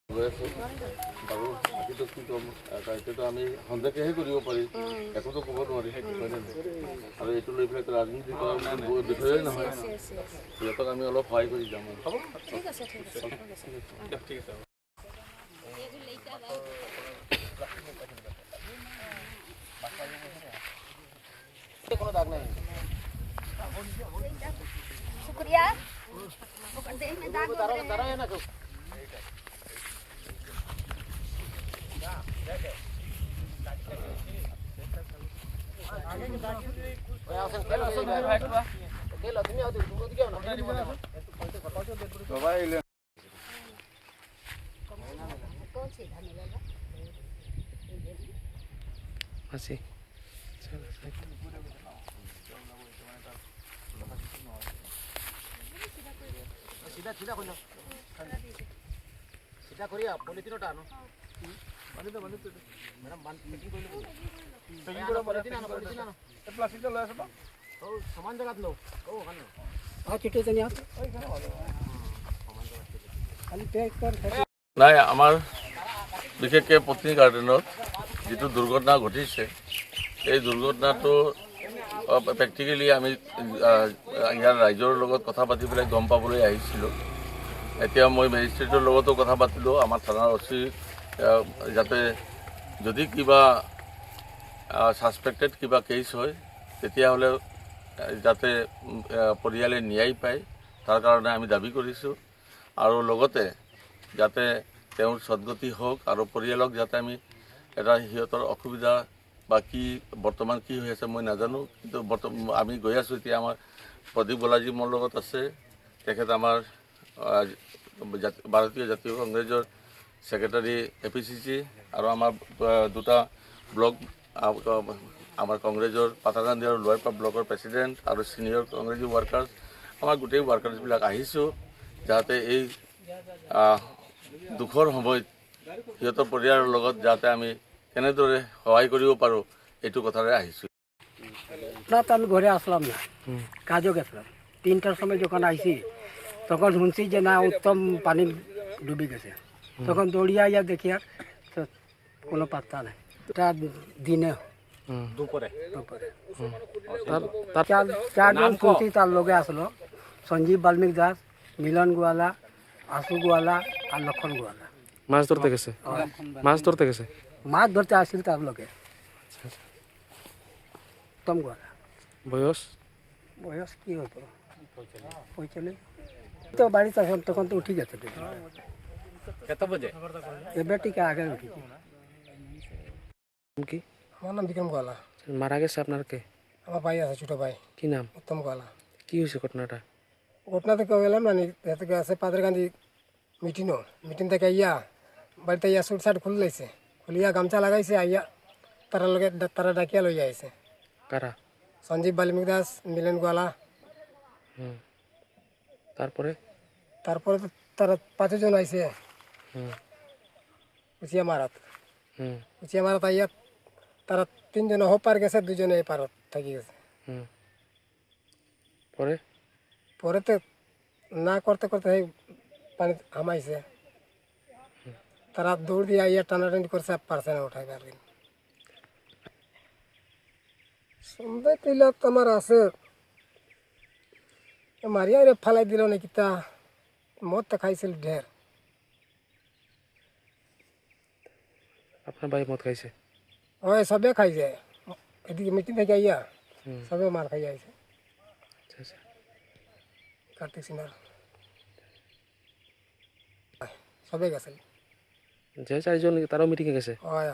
গৈ আছোঁ বাৰু বাকীটো কি ক'ম এতিয়াতো আমি সন্দেহকেহে কৰিব পাৰি একোতো ক'ব নোৱাৰি হয়নে আৰু এইটো লৈ পেলাই ৰাজনীতি কৰা বিষয়ে নহয় সিহঁতক আমি অলপ সহায় কৰি যাম আৰু হ'ব ঠিক আছে কোনো দাগ নাই शुक्रिया así. सीधा करिए पॉलिथिन टानो बांध दो मैडम बांध पैकिंग कर लो पैकिंग करो पॉलिथिन आनो प्लास्टिक लो ऐसा ओ सामान जगह लो ओ खाना आ चिट्टे से नहीं खाली पैक कर নাই আমাৰ বিশেষকৈ পত্নী গাৰ্ডেনত যিটো দুৰ্ঘটনা ঘটিছে এই দুৰ্ঘটনাটো প্ৰেক্টিকেলি আমি ইয়াৰ ৰাইজৰ লগত কথা পাতি পেলাই গম পাবলৈ আহিছিলোঁ এতিয়া মই মেজিষ্ট্ৰেটৰ লগতো কথা পাতিলোঁ আমাৰ থানাৰ অচি যাতে যদি কিবা ছাছপেক্টেড কিবা কেছ হয় তেতিয়াহ'লে যাতে পৰিয়ালে ন্যায় পায় তাৰ কাৰণে আমি দাবী কৰিছোঁ আৰু লগতে যাতে তেওঁৰ সদ্গতি হওক আৰু পৰিয়ালক যাতে আমি এটা সিহঁতৰ অসুবিধা বা কি বৰ্তমান কি হৈ আছে মই নাজানো কিন্তু আমি গৈ আছোঁ এতিয়া আমাৰ প্ৰদীপ বলাজী মোৰ লগত আছে তেখেত আমাৰ ভাৰতীয় জাতীয় কংগ্ৰেছৰ ছেক্ৰেটাৰী APCC আৰু আমাৰ দুটা ব্লক আমাৰ কংগ্ৰেছৰ পাটাকান্দি আৰু লোৱাৰ ব্লকৰ প্ৰেচিডেণ্ট আৰু ছিনিয়ৰ কংগ্ৰেছী ৱাৰ্কাৰ্ছ আমাৰ গোটেই ৱাৰ্কাৰ্ছবিলাক আহিছোঁ যাতে এই দুখৰ সময়ত সিহঁতৰ পৰিয়ালৰ লগত যাতে আমি কেনেদৰে সহায় কৰিব পাৰোঁ এইটো কথাৰে আহিছোঁ রাত আমি ঘরে আসলাম না কাজও গেছিলাম 3টার সময় যখন আইসি তখন শুনছি যে না উত্তম পানি ডুবে গেছে তখন দৌড়িয়া ইয়া দেখিয়া তো কোনো পাত্তা নাই এটা দিনে দুপুরে চারজন শুনছি তার লগে আসলো সঞ্জীব বাল্মিক দাস মিলন গোয়ালা আশু গোয়ালা আর লক্ষণ গোয়ালা মাছ ধরতে গেছে মাছ ধরতে গেছে মাছ ধরতে আসছিল তার লগে উত্তম গোয়ালা বয়স বয়স কি হতো 45 তো বাড়িতে আসলাম তখন তো উঠে গেছে কত বাজে এবার ঠিক আগে উঠেছি কি আমার নাম বিক্রম গোয়ালা মারা গেছে আপনার কে আমার ভাই আছে ছোটো ভাই কি নাম উত্তম গোয়ালা কি হয়েছে ঘটনাটা ঘটনা থেকে গেলাম না থেকে আছে পাদরগান্ধী মিটিং থেকে আইয়া বাড়িতে আইয়া সুট শার্ট খুলে লাইছে খুলিয়া গামছা লাগাইছে আইয়া তারা লগে তারা ডাকিয়া লইয়া আইছে কারা সঞ্জীব বাল্মিক দাস মিলন গোয়ালা তারপরে তারপরে তো তারা 5 জন আইছে উচিয়া মারাত আইয়া তারা 3 জন হপার গেছে 2 জনে এই পারত থাকি গেছে পরে পরেতে না করতে করতে পানি হামাইছে তারা দৌড় দিয়ে আইয়া টানাটানি করছে পারছে না উঠাই আর সন্দেহ কইলা তোমার আছে মারিয়া রে ফালাই দিল নাকি তা মদ তো খাইছিল ঢের আপনার ভাই মদ খাইছে ওই সবে খাই যায় এদিকে মিটিং থেকে আইয়া সবে মার খাই যাইছে আচ্ছা আচ্ছা কার্তিক সিনহার সবে গেছে যে চারজন তারাও মিটিংয়ে গেছে ওই